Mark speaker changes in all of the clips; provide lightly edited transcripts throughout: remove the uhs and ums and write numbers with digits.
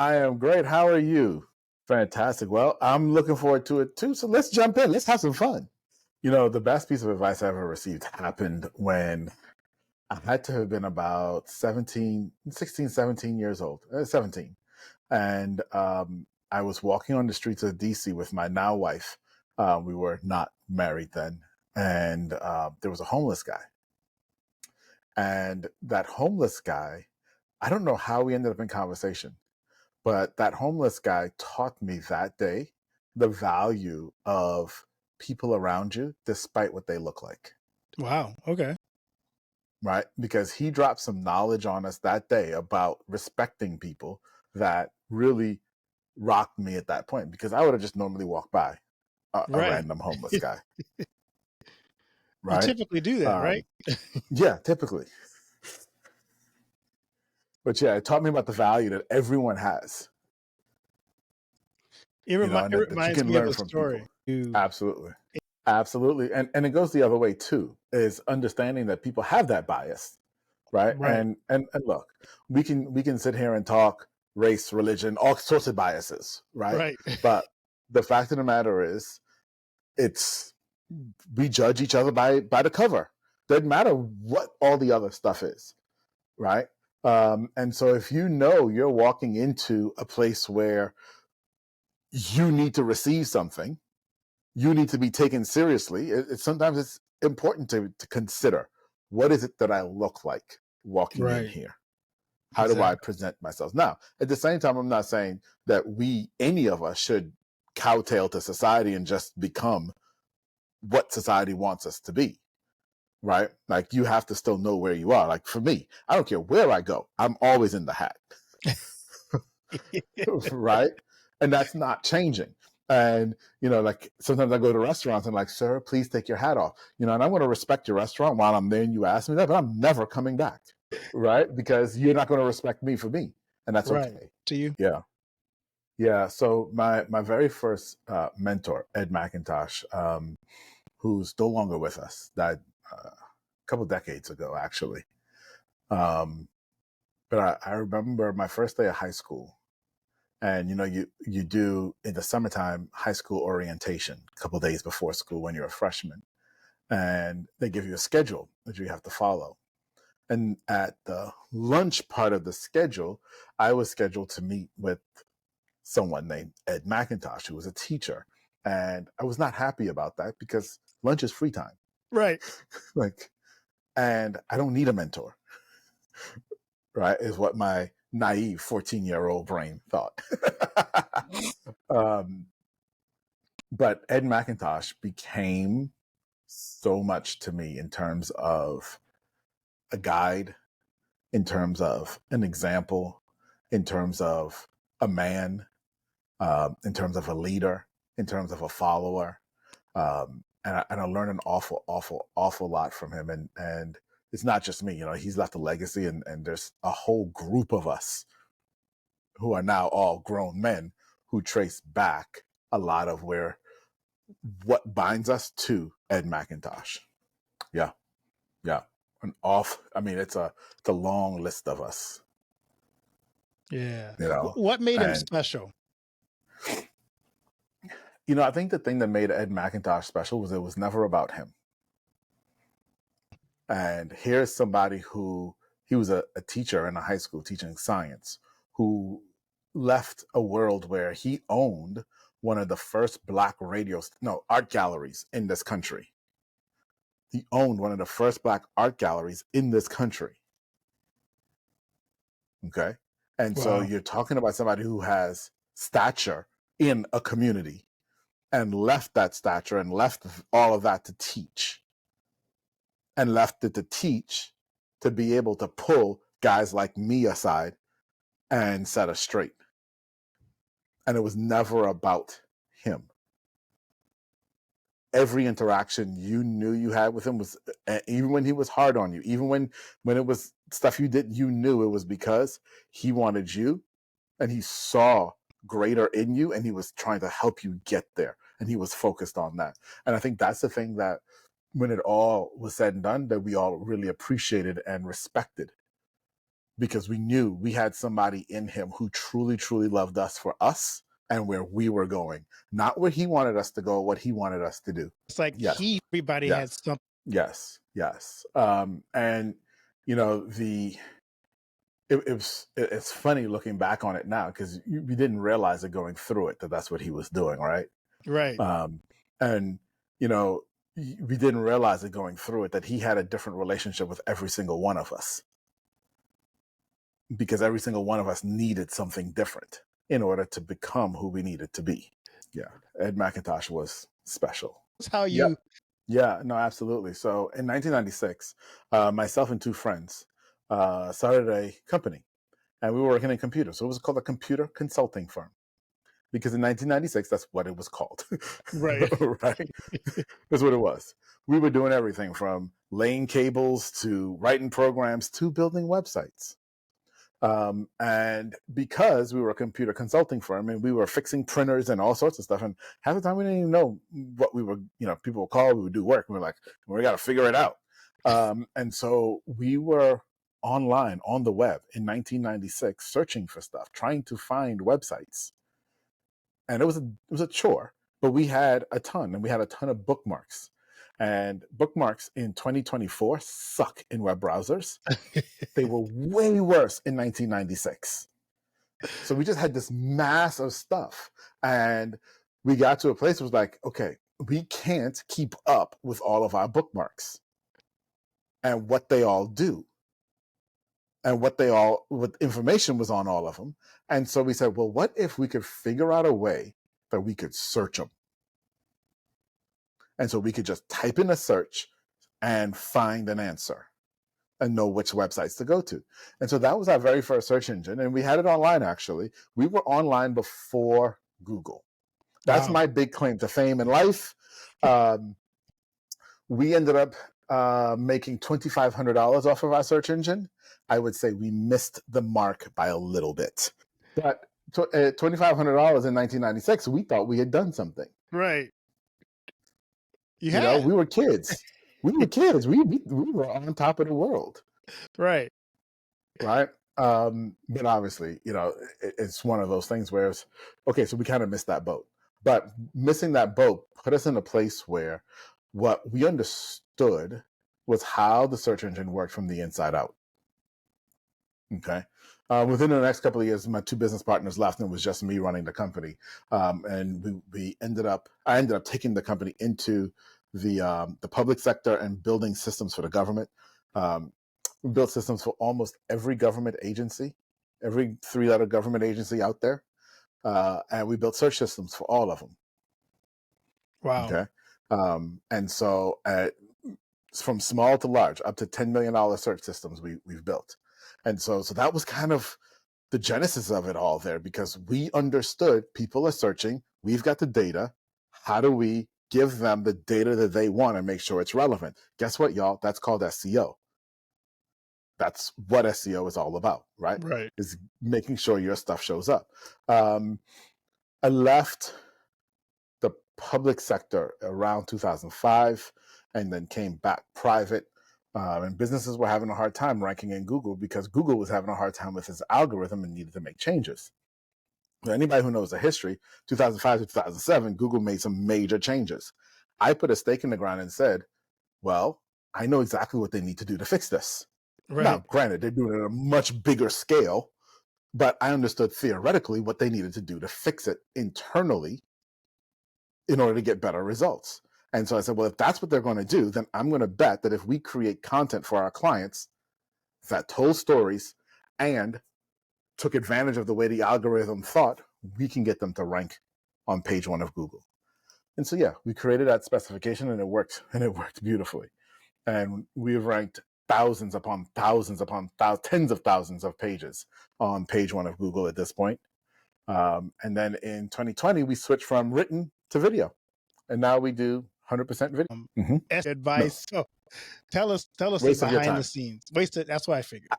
Speaker 1: I am great. How are you? Fantastic. Well, I'm looking forward to it too. So let's jump in. Let's have some fun. The best piece of advice I ever received happened when I had to have been about 17 years old, 17. And I was walking on the streets of DC with my now wife. We were not married then. And there was a homeless guy. And that homeless guy, I don't know how we ended up in conversation, but that homeless guy taught me that day the value of people around you, despite what they look like.
Speaker 2: Wow. Okay.
Speaker 1: Right? Because he dropped some knowledge on us that day about respecting people that really rocked me at that point, because I would have just normally walked by a
Speaker 2: Right.
Speaker 1: random homeless guy.
Speaker 2: You
Speaker 1: Right?
Speaker 2: typically do that, right?
Speaker 1: Yeah, typically. But yeah, it taught me about the value that everyone has,
Speaker 2: It
Speaker 1: and that you
Speaker 2: reminds
Speaker 1: can
Speaker 2: me of
Speaker 1: learn
Speaker 2: a
Speaker 1: from people.
Speaker 2: story. You
Speaker 1: Absolutely. Absolutely. And it goes the other way too, is understanding that people have that bias. Right.
Speaker 2: right.
Speaker 1: And look, we can sit here and talk race, religion, all sorts of biases, right?
Speaker 2: Right.
Speaker 1: But the fact of the matter is, it's we judge each other by the cover. Doesn't matter what all the other stuff is, right? And so if you're walking into a place where you need to receive something, you need to be taken seriously. Sometimes it's important to consider, what is it that I look like walking in
Speaker 2: Right.
Speaker 1: here? How do I
Speaker 2: Exactly.
Speaker 1: present myself? Now, at the same time, I'm not saying that any of us should kowtow to society and just become what society wants us to be, right? Like, you have to still know where you are. Like, for me, I don't care where I go, I'm always in the hat. Right? And that's not changing. And, like, sometimes I go to restaurants and, like, sir, please take your hat off. And I'm going to respect your restaurant while I'm there and you ask me that, but I'm never coming back. Right? Because you're not going to respect me for me. And that's
Speaker 2: Right.
Speaker 1: okay.
Speaker 2: To you.
Speaker 1: Yeah. Yeah. So my very first mentor, Ed McIntosh, who's no longer with us, died a couple decades ago, actually. But I remember my first day of high school. And you do, in the summertime, high school orientation a couple days before school when you're a freshman, and they give you a schedule that you have to follow. And at the lunch part of the schedule, I was scheduled to meet with someone named Ed McIntosh, who was a teacher, and I was not happy about that because lunch is free time.
Speaker 2: Right.
Speaker 1: Like, and I don't need a mentor. Right, is what my naive 14-year-old brain thought. um, but Ed McIntosh became so much to me in terms of a guide, in terms of an example, in terms of a man, in terms of a leader, in terms of a follower. And I learned an awful lot from him. And it's not just me, he's left a legacy, and there's a whole group of us who are now all grown men who trace back a lot of what binds us to Ed McIntosh. Yeah. Yeah. It's a long list of us.
Speaker 2: Yeah.
Speaker 1: You know,
Speaker 2: What made him
Speaker 1: and
Speaker 2: special?
Speaker 1: I think the thing that made Ed McIntosh special was it was never about him. And here's somebody who he was a teacher in a high school teaching science, who left a world where he owned one of the first Black art galleries in this country. He owned one of the first Black art galleries in this country. Okay. And so
Speaker 2: Wow.
Speaker 1: you're talking about somebody who has stature in a community and left that stature and left all of that to teach, and left it to teach to be able to pull guys like me aside and set us straight. And it was never about him. Every interaction you knew you had with him was, even when he was hard on you, even when it was stuff you did, you knew it was because he wanted you, and he saw greater in you, and he was trying to help you get there, and he was focused on that. And I think that's the thing that, when it all was said and done, that we all really appreciated and respected, because we knew we had somebody in him who truly, truly loved us for us and where we were going, not where he wanted us to go, what he wanted us to do.
Speaker 2: It's like
Speaker 1: Yes,
Speaker 2: everybody had
Speaker 1: yes,
Speaker 2: something.
Speaker 1: yes, yes. And you know, it's funny looking back on it now because we didn't realize it going through it that that's what he was doing, right?
Speaker 2: Right.
Speaker 1: And you know, we didn't realize it going through it that he had a different relationship with every single one of us because every single one of us needed something different in order to become who we needed to be. Yeah, Ed McIntosh was special.
Speaker 2: That's how
Speaker 1: Yep.
Speaker 2: you.
Speaker 1: Yeah, no, absolutely. So in 1996, myself and two friends started a company, and we were working in computers. So it was called a computer consulting firm because in 1996, that's what it was called.
Speaker 2: Right.
Speaker 1: Right? That's what it was. We were doing everything from laying cables to writing programs to building websites. And because we were a computer consulting firm and we were fixing printers and all sorts of stuff, and half the time we didn't even know what we were, you know, people would call, we would do work. And we're like, we got to figure it out. And so we were online on the web in 1996, searching for stuff, trying to find websites. And it was a chore, but we had a ton, and we had a ton of bookmarks. And bookmarks in 2024 suck in web browsers. They were way worse in 1996. So we just had this mass of stuff. And we got to a place where it was like, okay, we can't keep up with all of our bookmarks and what they all do and what information was on all of them. And so we said, well, what if we could figure out a way that we could search them? And so we could just type in a search and find an answer and know which websites to go to. And so that was our very first search engine. And we had it online, actually. We were online before Google. That's
Speaker 2: Wow.
Speaker 1: my big claim to fame in life. We ended up making $2,500 off of our search engine. I would say we missed the mark by a little bit. But $2,500 in 1996, we thought we had done something.
Speaker 2: Right. You
Speaker 1: You know,
Speaker 2: had.
Speaker 1: we were kids. We were kids. We were on top of the world.
Speaker 2: Right.
Speaker 1: Right. But obviously, you know, it's one of those things where it's okay. So we kind of missed that boat, but missing that boat put us in a place where what we understood was how the search engine worked from the inside out. Okay. Within the next couple of years, my two business partners left, and it was just me running the company. And I ended up taking the company into the public sector and building systems for the government. We built systems for almost every government agency, every three-letter government agency out there, and we built search systems for all of them.
Speaker 2: Wow.
Speaker 1: Okay. And so from small to large, up to $10 million search systems we've built. And so that was kind of the genesis of it all there, because we understood people are searching. We've got the data. How do we give them the data that they want and make sure it's relevant? Guess what, y'all? That's called SEO. That's what SEO is all about, right?
Speaker 2: Right.
Speaker 1: Is making sure your stuff shows up. I left the public sector around 2005 and then came back private. And businesses were having a hard time ranking in Google because Google was having a hard time with its algorithm and needed to make changes. For anybody who knows the history, 2005 to 2007, Google made some major changes. I put a stake in the ground and said, well, I know exactly what they need to do to fix this. Now,
Speaker 2: Right.
Speaker 1: granted, they're doing it at a much bigger scale, but I understood theoretically what they needed to do to fix it internally in order to get better results. And so I said, well, if that's what they're going to do, then I'm going to bet that if we create content for our clients that told stories and took advantage of the way the algorithm thought, we can get them to rank on page one of Google. And so, yeah, we created that specification and it worked beautifully. And we've ranked thousands upon thousands upon tens of thousands of pages on page one of Google at this point. And then in 2020, we switched from written to video. And now we do 100% video. No,
Speaker 2: Advice. So tell us the
Speaker 1: waste of your
Speaker 2: behind the
Speaker 1: time.
Speaker 2: scenes. Wasted. That's what I figured.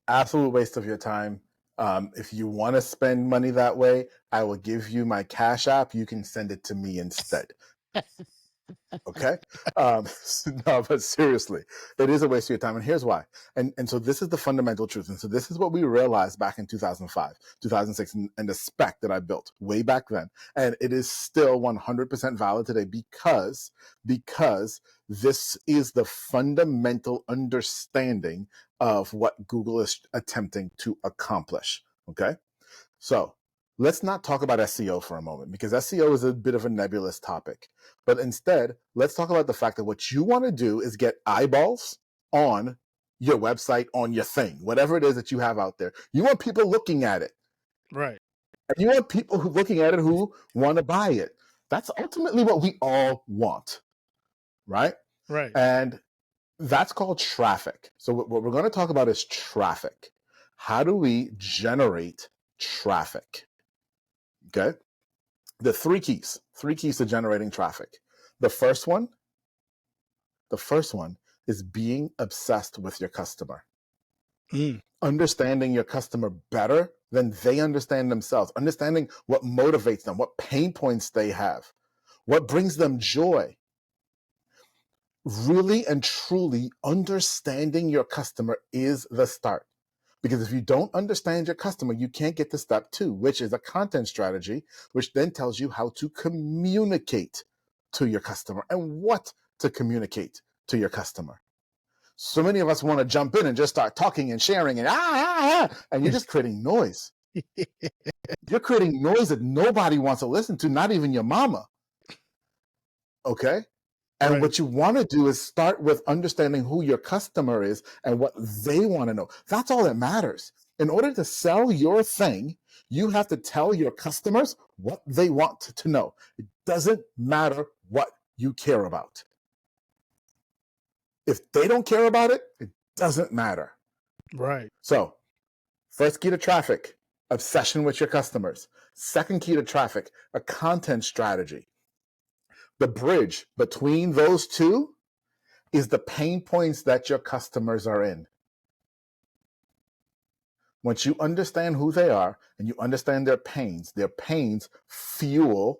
Speaker 1: Absolute waste of your time. If you want to spend money that way, I will give you my Cash App. You can send it to me instead. Okay. No, but seriously, it is a waste of your time. And here's why. And so this is the fundamental truth. And so this is what we realized back in 2005, 2006, and the spec that I built way back then. And it is still 100% valid today because this is the fundamental understanding of what Google is attempting to accomplish. Okay. So let's not talk about SEO for a moment because SEO is a bit of a nebulous topic. But instead, let's talk about the fact that what you want to do is get eyeballs on your website, on your thing, whatever it is that you have out there. You want people looking at it.
Speaker 2: Right.
Speaker 1: And you want people looking at it who want to buy it. That's ultimately what we all want, right?
Speaker 2: Right.
Speaker 1: And that's called traffic. So what we're going to talk about is traffic. How do we generate traffic? Okay. The three keys to generating traffic. The first one is being obsessed with your customer. Understanding your customer better than they understand themselves, understanding what motivates them, what pain points they have, what brings them joy. Really and truly understanding your customer is the start. Because if you don't understand your customer, you can't get to step 2, which is a content strategy, which then tells you how to communicate to your customer and what to communicate to your customer. So many of us want to jump in and just start talking and sharing and and you're just creating noise. You're creating noise that nobody wants to listen to, not even your mama. Okay? And
Speaker 2: Right.
Speaker 1: what you want to do is start with understanding who your customer is and what they want to know. That's all that matters. In order to sell your thing, you have to tell your customers what they want to know. It doesn't matter what you care about. If they don't care about it, it doesn't matter.
Speaker 2: Right.
Speaker 1: So, first key to traffic, obsession with your customers. Second key to traffic, a content strategy. The bridge between those two is the pain points that your customers are in. Once you understand who they are and you understand their pains fuel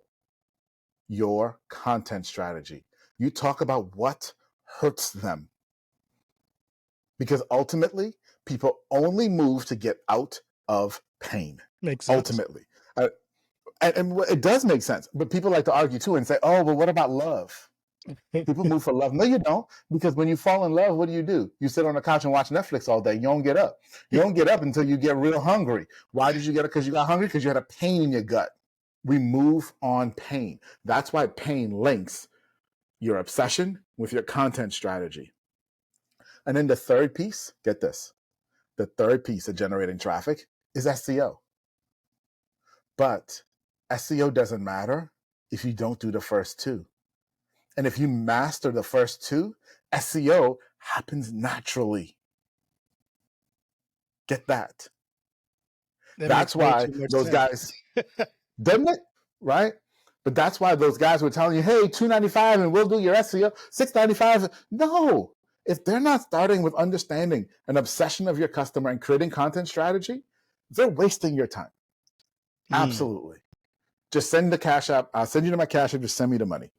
Speaker 1: your content strategy. You talk about what hurts them. Because ultimately, people only move to get out of pain.
Speaker 2: Makes sense.
Speaker 1: Ultimately. And it does make sense. But people like to argue too and say, oh, well, what about love? People move for love. No, you don't. Because when you fall in love, what do? You sit on the couch and watch Netflix all day. You don't get up. You don't get up until you get real hungry. Why did you get up? Because you got hungry? Because you had a pain in your gut. We move on pain. That's why pain links your obsession with your content strategy. And then the third piece, get this. The third piece of generating traffic is SEO. But SEO doesn't matter if you don't do the first two. And if you master the first two, SEO happens naturally. Get that. That's why those guys, doesn't it? Right? But that's why those guys were telling you, hey, $295 and we'll do your SEO, $695. No. If they're not starting with understanding an obsession of your customer and creating content strategy, they're wasting your time. Absolutely. Just send the cash app. I'll send you to my cash app. Just send me the money.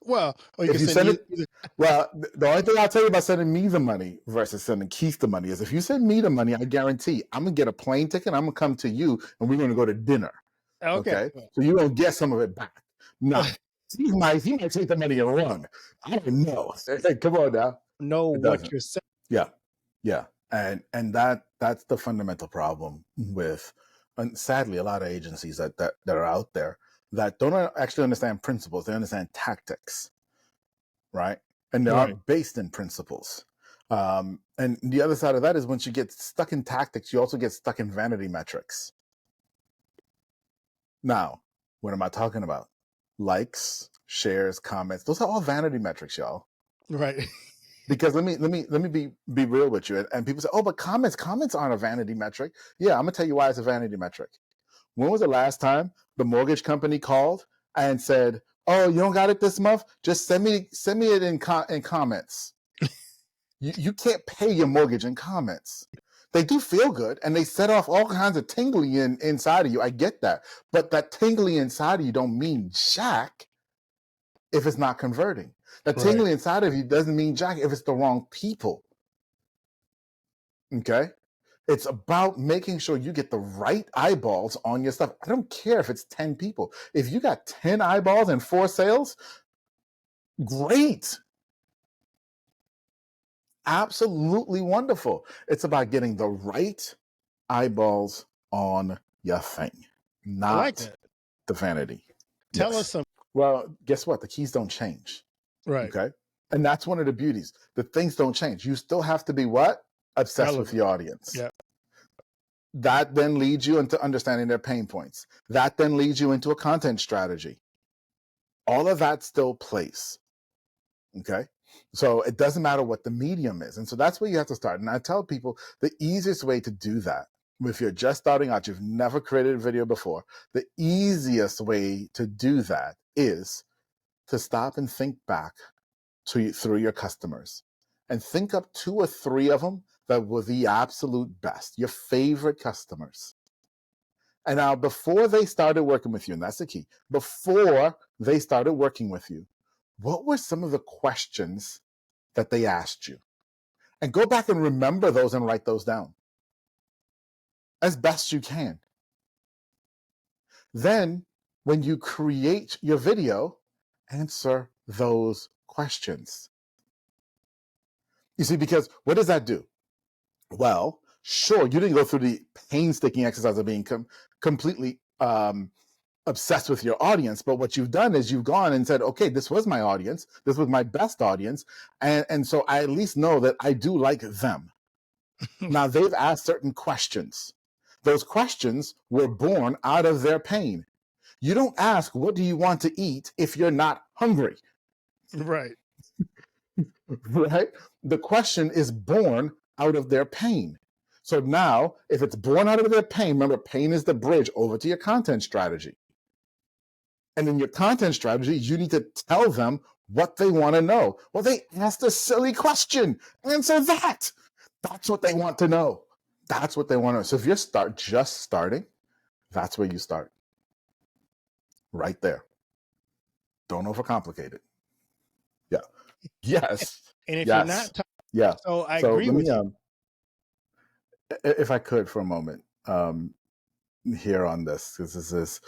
Speaker 2: Well,
Speaker 1: if you send it, well, the only thing I'll tell you about sending me the money versus sending Keith the money is if you send me the money, I guarantee I'm gonna get a plane ticket. I'm gonna come to you, and we're gonna go to dinner. Okay, so you don't get some of it back. No, he might take the money and run. I don't know. Come on now.
Speaker 2: Know what you're saying.
Speaker 1: Yeah, and that's the fundamental problem with, and sadly, a lot of agencies that are out there that don't actually understand principles. They understand tactics, right? And they aren't based in principles. And the other side of that is once you get stuck in tactics, you also get stuck in vanity metrics. Now, what am I talking about? Likes, shares, comments. Those are all vanity metrics, y'all.
Speaker 2: Right.
Speaker 1: Because let me be real with you. And people say, oh, but comments aren't a vanity metric. Yeah, I'm gonna tell you why it's a vanity metric. When was the last time the mortgage company called and said, oh, you don't got it this month? Just send me it in comments. You can't pay your mortgage in comments. They do feel good and they set off all kinds of tingly inside of you. I get that. But that tingly inside of you don't mean jack. if it's not converting. The
Speaker 2: Right.
Speaker 1: tingling inside of you doesn't mean jack if it's the wrong people. Okay? It's about making sure you get the right eyeballs on your stuff. I don't care if it's 10 people. If you got 10 eyeballs and 4 sales, great. Absolutely wonderful. It's about getting the right eyeballs on your thing,
Speaker 2: I like
Speaker 1: not
Speaker 2: that.
Speaker 1: the vanity.
Speaker 2: Tell us
Speaker 1: Yes.
Speaker 2: some.
Speaker 1: Well, guess what? The keys don't change.
Speaker 2: Right.
Speaker 1: Okay. And that's one of the beauties. The things don't change. You still have to be what? Obsessed with
Speaker 2: Relevant.
Speaker 1: your audience.
Speaker 2: Yeah.
Speaker 1: That then leads you into understanding their pain points. That then leads you into a content strategy. All of that still plays. Okay. So it doesn't matter what the medium is. And so that's where you have to start. And I tell people the easiest way to do that, if you're just starting out, you've never created a video before, the easiest way to do that is to stop and think back through your customers and think up 2 or 3 of them that were the absolute best, your favorite customers. And now before they started working with you, and that's the key, before they started working with you, what were some of the questions that they asked you? And go back and remember those and write those down as best you can. Then when you create your video, answer those questions. You see, because what does that do? Well, sure, you didn't go through the painstaking exercise of being completely obsessed with your audience, but what you've done is you've gone and said, okay, this was my audience, this was my best audience, and so I at least know that I do like them. Now they've asked certain questions. Those questions were born out of their pain. You don't ask, what do you want to eat if you're not hungry?
Speaker 2: Right.
Speaker 1: Right? The question is born out of their pain. So now, if it's born out of their pain, remember, pain is the bridge over to your content strategy. And in your content strategy, you need to tell them what they want to know. Well, they asked a silly question. Answer that. That's what they want to know. That's what they want to know. So if you're just starting, that's where you start. Right there. Don't overcomplicate it. Yeah. Yes.
Speaker 2: And if
Speaker 1: yes.
Speaker 2: you're not talking,
Speaker 1: yeah.
Speaker 2: so I
Speaker 1: So
Speaker 2: agree
Speaker 1: let
Speaker 2: with
Speaker 1: me,
Speaker 2: you.
Speaker 1: If I could for a moment, here on this, because this is,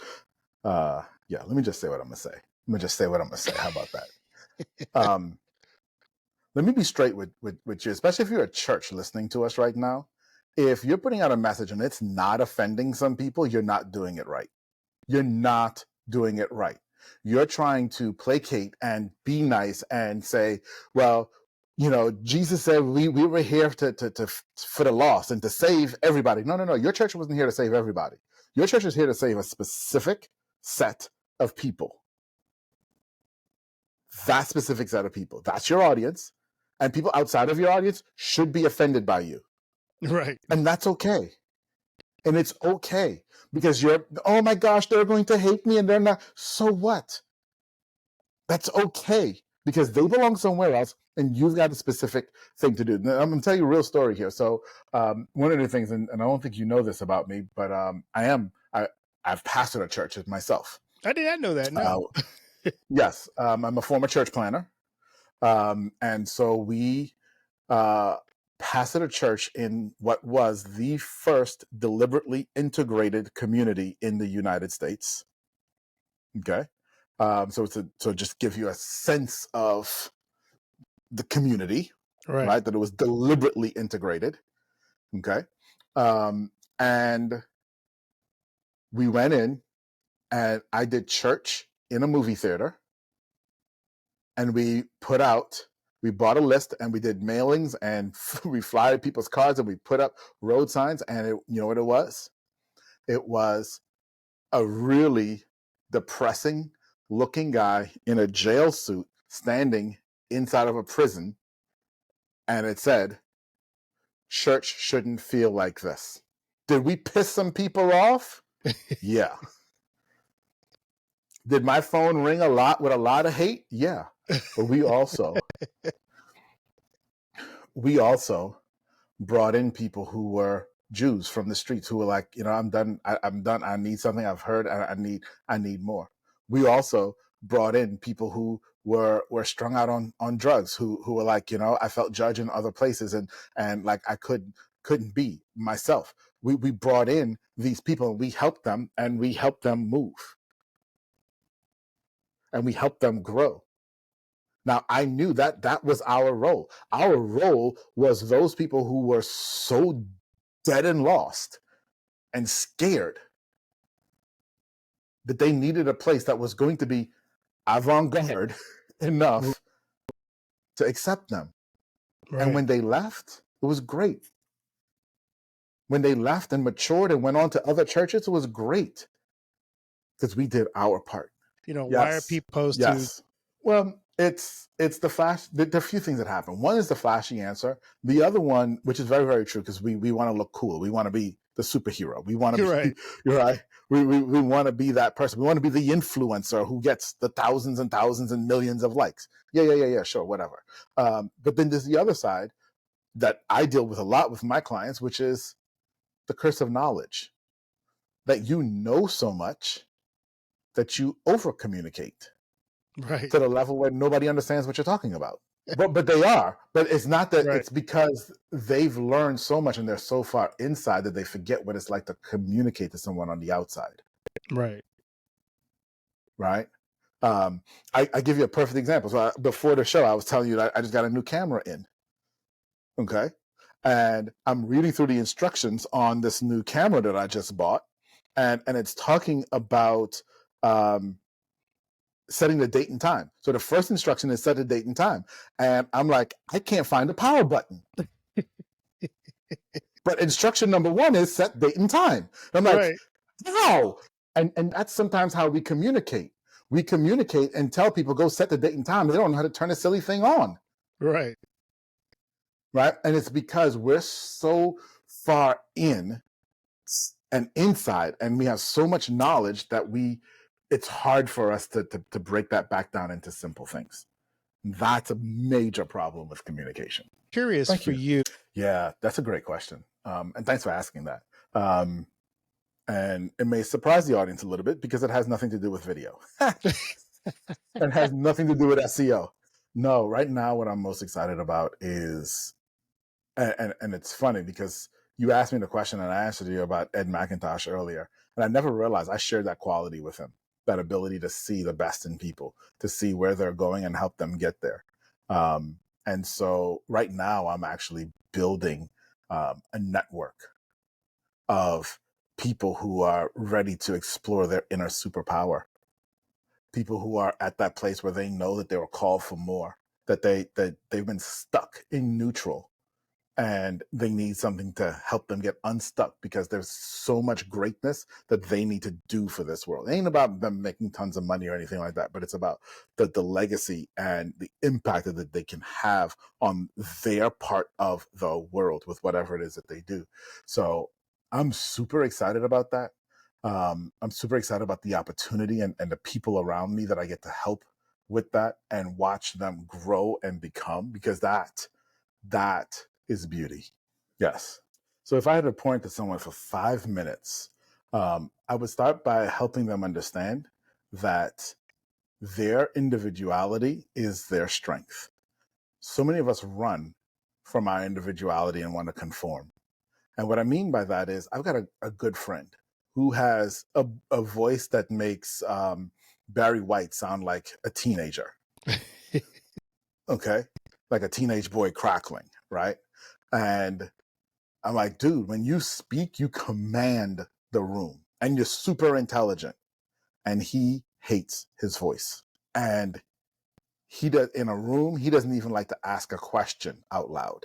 Speaker 1: let me just say what I'm going to say. How about that? Let me be straight with you, especially if you're a church listening to us right now. If you're putting out a message and it's not offending some people, you're not doing it right. You're not doing it right. You're trying to placate and be nice and say, well, Jesus said we were here to for the lost and to save everybody. No. Your church wasn't here to save everybody. Your church is here to save a specific set of people. That specific set of people. That's your audience. And people outside of your audience should be offended by you.
Speaker 2: Right.
Speaker 1: And that's okay. And it's okay because oh my gosh, they're going to hate me and they're not. So what? That's okay because they belong somewhere else and you've got a specific thing to do. Now, I'm going to tell you a real story here. So one of the things, and I don't think you know this about me, but I've pastored a church myself.
Speaker 2: I did not know that. No.
Speaker 1: Yes. I'm a former church planner. And so we pastored a church in what was the first deliberately integrated community in the United States. Okay. So just give you a sense of the community, right? That it was deliberately integrated. Okay. And we went in and I did church in a movie theater and we bought a list and we did mailings and we flyed people's cards and we put up road signs. And you know what it was? It was a really depressing looking guy in a jail suit standing inside of a prison. And it said, church shouldn't feel like this. Did we piss some people off? Yeah. Did my phone ring a lot with a lot of hate? Yeah. But we also brought in people who were Jews from the streets who were like, I'm done. I'm done. I need something. I've heard. I need more. We also brought in people who were strung out on drugs, who were like, you know, I felt judged in other places, and like I couldn't be myself. We brought in these people and we helped them move and we helped them grow. Now, I knew that that was our role. Our role was those people who were so dead and lost and scared that they needed a place that was going to be avant-garde enough to accept them. Right. And when they left, it was great. When they left and matured and went on to other churches, it was great because we did our part.
Speaker 2: You know, yes. Why are people opposed to?
Speaker 1: Well, it's the flash. There are a few things that happen. One is the flashy answer. The other one, which is very, very true, because we want to look cool. We want to be the superhero. We want to be right. You're right. We want to be that person. We want to be the influencer who gets the thousands and thousands and millions of likes. Yeah, sure, whatever. But then there's the other side that I deal with a lot with my clients, which is the curse of knowledge. That you know so much that you over communicate. Right. To the level where nobody understands what you're talking about. But they are. But it's not that. Right. It's because they've learned so much and they're so far inside that they forget what it's like to communicate to someone on the outside. Right. Right. I give you a perfect example. So before the show, I was telling you that I just got a new camera in. Okay. And I'm reading through the instructions on this new camera that I just bought. And it's talking about setting the date and time. So the first instruction is set a date and time. And I'm like, I can't find the power button. But instruction number 1 is set date and time. And I'm like, right. How? And that's sometimes how we communicate. We communicate and tell people, go set the date and time. They don't know how to turn a silly thing on. Right. Right. And it's because we're so far in and inside, and we have so much knowledge that it's hard for us to break that back down into simple things. That's a major problem with communication. Curious for you. Yeah, that's a great question. And thanks for asking that. And it may surprise the audience a little bit because it has nothing to do with video. It has nothing to do with SEO. No, right now what I'm most excited about is, and it's funny because you asked me the question and I answered you about Ed McIntosh earlier. And I never realized I shared that quality with him. That ability to see the best in people, to see where they're going and help them get there. And so right now I'm actually building a network of people who are ready to explore their inner superpower. People who are at that place where they know that they were called for more, that they've been stuck in neutral. And they need something to help them get unstuck because there's so much greatness that they need to do for this world. It ain't about them making tons of money or anything like that, but it's about the legacy and the impact that they can have on their part of the world with whatever it is that they do. So I'm super excited about that. I'm super excited about the opportunity and the people around me that I get to help with that and watch them grow and become, because that is beauty. Yes. So if I had to point to someone for 5 minutes, I would start by helping them understand that their individuality is their strength. So many of us run from our individuality and want to conform. And what I mean by that is I've got a good friend who has a voice that makes Barry White sound like a teenager. Okay? Like a teenage boy crackling, right? And I'm like, dude, when you speak, you command the room and you're super intelligent. And he hates his voice. And he does in a room, he doesn't even like to ask a question out loud.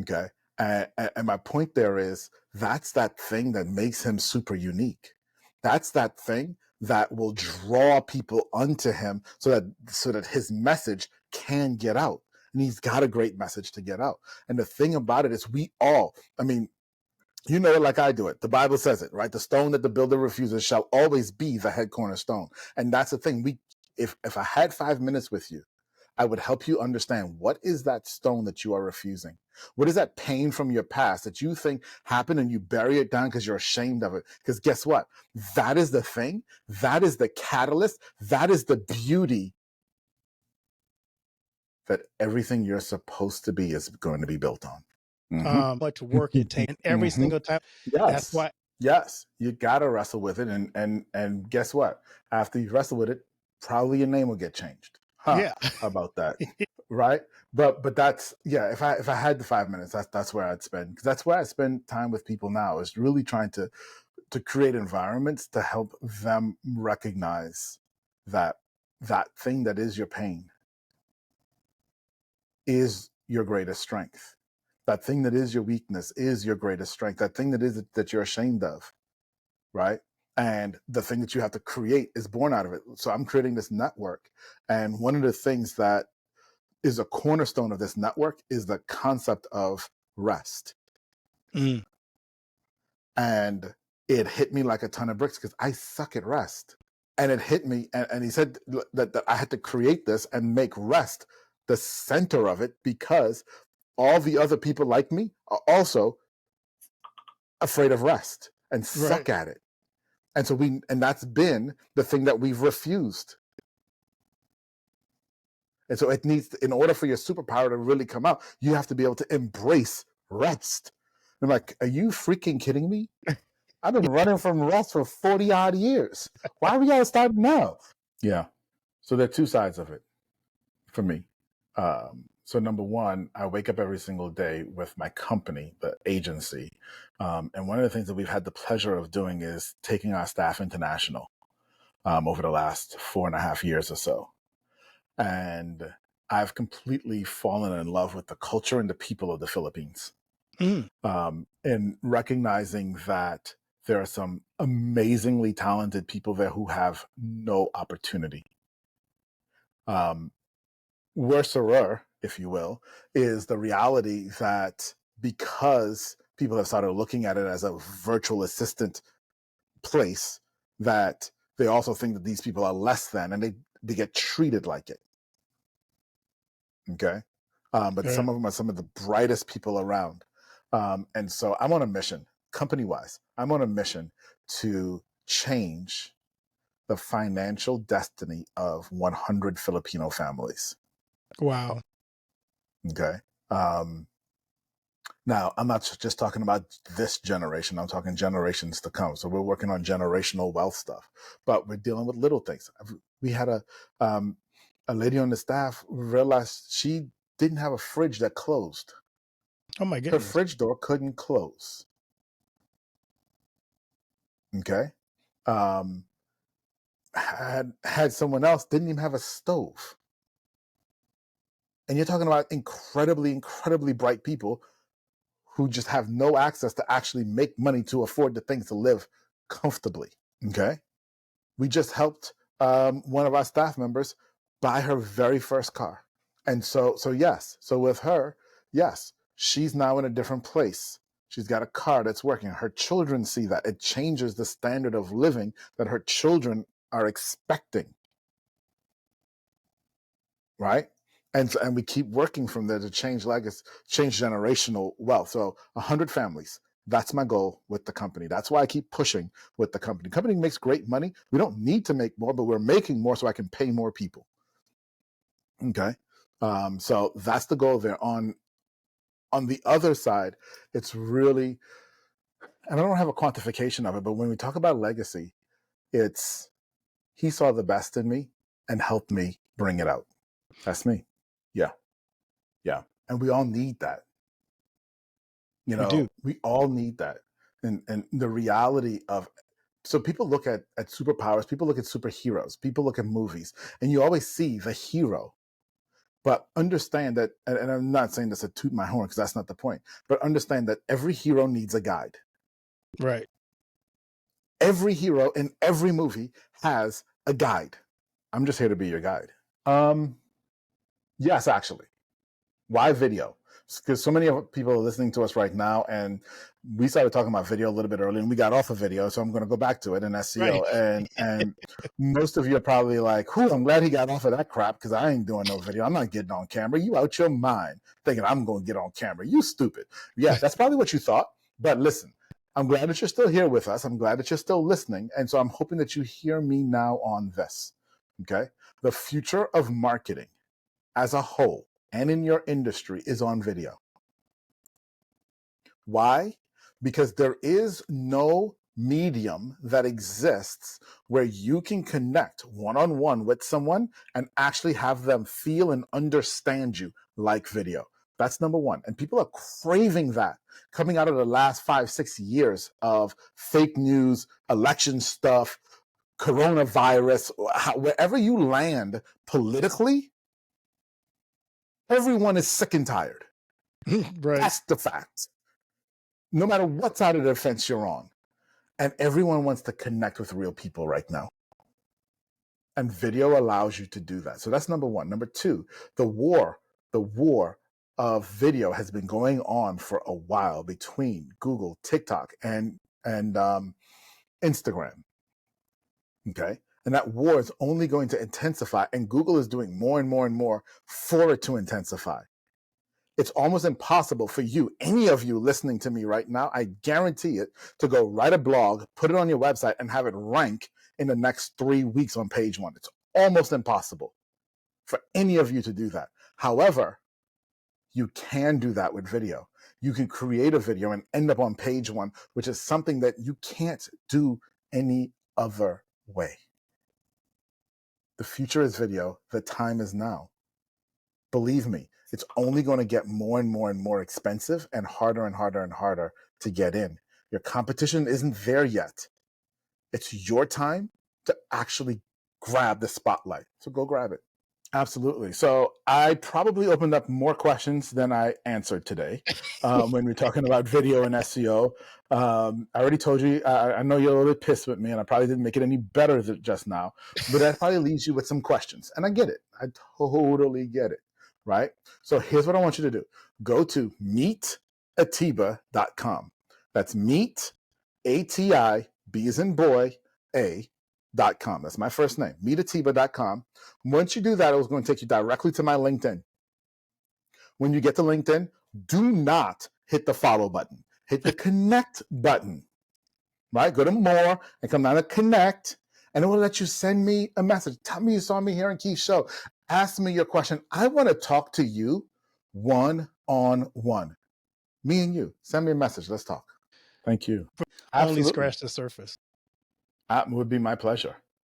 Speaker 1: Okay. And my point there is that's that thing that makes him super unique. That's that thing that will draw people unto him so that his message can get out. And he's got a great message to get out. And the thing about it is you know it like I do it. The Bible says it, right? The stone that the builder refuses shall always be the head cornerstone. And that's the thing. If I had 5 minutes with you, I would help you understand, what is that stone that you are refusing? What is that pain from your past that you think happened and you bury it down because you're ashamed of it? Because guess what? That is the thing. That is the catalyst. That is the beauty that everything you're supposed to be is going to be built on.
Speaker 2: Much work it takes every single time.
Speaker 1: Yes.
Speaker 2: That's why.
Speaker 1: Yes. You got to wrestle with it. And guess what? After you wrestle with it, probably your name will get changed.
Speaker 2: Yeah.
Speaker 1: How about that? Right. But that's, yeah, if I had the 5 minutes, that's where I'd spend, because that's where I spend time with people now, is really trying to create environments to help them recognize that thing that is your pain is your greatest strength. That thing that is your weakness is your greatest strength. That thing that you're ashamed of, right? And the thing that you have to create is born out of it. So I'm creating this network. And one of the things that is a cornerstone of this network is the concept of rest. And it hit me like a ton of bricks, because I suck at rest. And it hit me. And he said that I had to create this and make rest the center of it, because all the other people like me are also afraid of rest and suck at it. And so and that's been the thing that we've refused. And so it needs, in order for your superpower to really come out, you have to be able to embrace rest. I'm like, are you freaking kidding me? I've been running from rest for 40 odd years. Why are we gotta start now? Yeah. So there are two sides of it for me. So number one, I wake up every single day with my company, the agency. And one of the things that we've had the pleasure of doing is taking our staff international over the last 4.5 years or so. And I've completely fallen in love with the culture and the people of the Philippines. And recognizing that there are some amazingly talented people there who have no opportunity. Worser, if you will, is the reality that because people have started looking at it as a virtual assistant place, that they also think that these people are less than, and they get treated like it. Okay. But some of them are some of the brightest people around. And so I'm on a mission, company-wise. I'm on a mission to change the financial destiny of 100 Filipino families.
Speaker 2: Wow.
Speaker 1: Okay. Now, I'm not just talking about this generation. I'm talking generations to come. So we're working on generational wealth stuff, but we're dealing with little things. We had a lady on the staff realized she didn't have a fridge that closed.
Speaker 2: Oh my goodness.
Speaker 1: Her fridge door couldn't close. Okay. Had someone else didn't even have a stove. And you're talking about incredibly, incredibly bright people who just have no access to actually make money to afford the things to live comfortably. Okay. We just helped one of our staff members buy her very first car. And so yes. So with her, yes, she's now in a different place. She's got a car that's working. Her children see that. It changes the standard of living that her children are expecting. Right? And we keep working from there to change legacy, change generational wealth. So 100 families. That's my goal with the company. That's why I keep pushing with the company. The company makes great money. We don't need to make more, but we're making more so I can pay more people. Okay. So that's the goal there. On the other side, it's really, and I don't have a quantification of it, but when we talk about legacy, it's he saw the best in me and helped me bring it out. That's me. Yeah. Yeah. And we all need that. You know, we all need that. And the reality of, so people look at superpowers, people look at superheroes, people look at movies, and you always see the hero. But understand that, and I'm not saying this to toot my horn because that's not the point, but understand that every hero needs a guide.
Speaker 2: Right.
Speaker 1: Every hero in every movie has a guide. I'm just here to be your guide. Yes, actually. Why video? because so many people are listening to us right now, and we started talking about video a little bit early, and we got off of video, so I'm going to go back to it in SEO.
Speaker 2: Right.
Speaker 1: And most of you are probably like, "Whew, I'm glad he got off of that crap because I ain't doing no video. I'm not getting on camera. You out your mind thinking I'm going to get on camera? You stupid." Yeah, that's probably what you thought. But listen, I'm glad that you're still here with us. I'm glad that you're still listening, and so I'm hoping that you hear me now on this. Okay, the future of marketing as a whole and in your industry is on video. Why? Because there is no medium that exists where you can connect one-on-one with someone and actually have them feel and understand you like video. That's number one. And people are craving that coming out of the last 5-6 years of fake news, election stuff, coronavirus, wherever you land politically, everyone is sick and tired.
Speaker 2: Right.
Speaker 1: That's the fact. No matter what side of the fence you're on. And everyone wants to connect with real people right now. And video allows you to do that. So that's number one. Number two, the war of video has been going on for a while between Google, TikTok, and Instagram. Okay. And that war is only going to intensify, and Google is doing more and more and more for it to intensify. It's almost impossible for you, any of you listening to me right now, I guarantee it, to go write a blog, put it on your website, and have it rank in the next 3 weeks on page one. It's almost impossible for any of you to do that. However, you can do that with video. You can create a video and end up on page one, which is something that you can't do any other way. The future is video. The time is now. Believe me, it's only going to get more and more and more expensive and harder and harder and harder to get in. Your competition isn't there yet. It's your time to actually grab the spotlight. So go grab it. Absolutely. So I probably opened up more questions than I answered today when we're talking about video and SEO. I already told you, I know you're a little bit pissed with me, and I probably didn't make it any better just now, but that probably leaves you with some questions. And I get it. I totally get it. Right? So here's what I want you to do. Go to meetatiba.com. That's meet, A-T-I, B as in boy, A.com. That's my first name, meetatiba.com. Once you do that, it's going to take you directly to my LinkedIn. When you get to LinkedIn, do not hit the follow button. Hit the connect button. Right? Go to more and come down to connect, and it will let you send me a message. Tell me you saw me here on Keith's show. Ask me your question. I want to talk to you one-on-one. Me and you. Send me a message. Let's talk. Thank you.
Speaker 2: Only scratch the surface.
Speaker 1: That would be my pleasure.